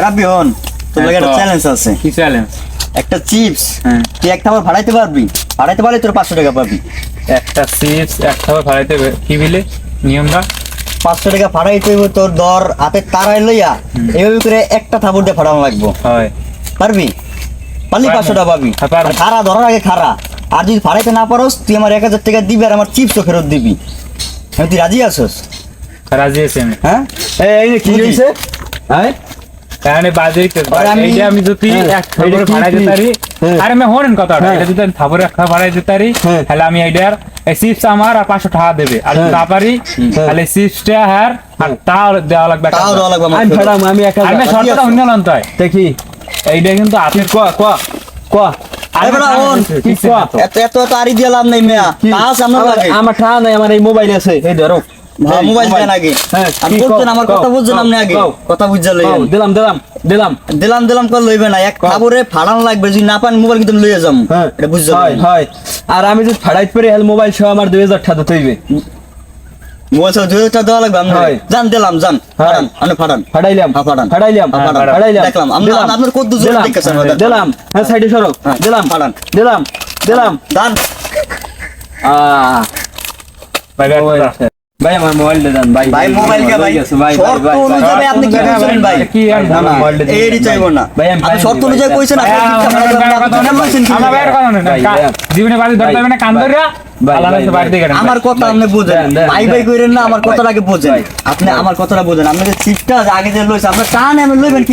রাব্বি হন তোর লাগে একটা চ্যালেঞ্জ আছে। কি চ্যালেঞ্জ? একটা চিপস হ্যাঁ। তুই একটা বার ভাড়াইতে পারবি, ভাড়াইতে পারলে তোর 500 টাকা পাবি। একটা চিপস একটা ভাড়াইতে কি বিলে নিয়মটা? 500 টাকা ভাড়াইতে হইব তোর দর হাতে তারাই লইয়া এইভাবে করে একটা থাপড় দিয়ে ফাটানো লাগবো। হয় পারবি? পারলি 500 টাকা পাবি। হ্যাঁ, পারবো। আর খাড়া ধরার আগে খাড়া, আর যদি ফাড়াইতে না পারোস তুই আমার 1000 টাকা দিবি আর আমার চিপসও ফেরত দিবি। তুই রাজি আছোস? রাজি আছি আমি। হ্যাঁ এই কি বুঝি। হইছে? হ্যাঁ কারণ বাজে আমি যদি এক থাপড়ে ভাড়াই দিতে পারি, আরে আমি হরেন কথাটা, এটা যদি আমি থাপড়ে একটা ভাড়াই দিতে পারি তাহলে আমি এইটার চিপস আমার আর 500 টাকা দেবে, আর যদি না পারি তাহলে চিপসটা আর টাও দেওয়া লাগবে। তাও দেওয়া লাগবে আমার আমি ফেরত। ফেরাম, আমি একা আমি শর্তটা শুনলাম তাই দেখি এইটা কিন্তু আপনি ক ক ক আরে বেটা হন, কি ক এত এত এত আরি দিয়ে লাভ নাই মেয়া। তাস আমার লাগে। আমার ঠা নাই, আমার এই মোবাইল আছে, এই ধরো হ্যাঁ, মোবাইল দেন আগে। হ্যাঁ, আর কি বুঝছেন কও, আমার কও, কথা বুঝছেন কও, আপনি আগে। কও। কথা বুঝা লইবেন। দিলাম দিলাম দিলাম দিলাম দিলাম করে লইবে না, এক খাবরে ফাড়ান লাগবে, যদি না পান মোবাইল কিন্তু লইয়া যাম। হ্যাঁ এটা বুঝছো? হয় হয়। আর আমি যদি ফাড়াইতে পারি হেল মোবাইল সহ আমার 2000 টাকা দিতে হইবে। মোবাইল সহ 2000 টাকা দেওয়া লাগবে আপনার। হয়। জান দিলাম জান। ফাড়ান, আপনি ফাড়ান। ফাড়াইলাম হ্যাঁ, ফাড়ান। ফাড়াইলাম হ্যাঁ, ফাড়ান। ফাড়াইলাম দেখলাম, আপনার কত জোর দিলাম, দেখতেছেন। দিলাম হ্যাঁ সাইডে সরো হ্যাঁ, দিলাম ফাড়ান। দিলাম দিলাম দান। ভাই আমার মোবাইল দেন ভাই ভাই মোবাইল কে ভাই? শর্ত অনুযায়ী আপনি কি কইছেন ভাই? কি আর না, না, মোবাইলটা দিন। এই চাইবো না। ভাই, আমি আপনি শর্ত অনুযায়ী কইছেন, আপনি শিক্ষা ভাড়া দেবেন, আপনি কেন বলছেন কি? আমার বাইরের কথা ভাই, না, জীবনে বাড়ি ধরতে হবে না, কান ধরিয়া ভাই, আলাদা ভাই, বাড়ি থেকে আমার কথা আপনি বুঝেন। দেন, দেন, ভাই দেন। ভাই কইরেন না, আমার ভাই, কথাটা আগে বুঝেন। ভাই। আপনি আমার কথাটা বুঝেন। আপনি যে চিপটা আগে যে লইছেন, আপনি টান এমন লইবেন কি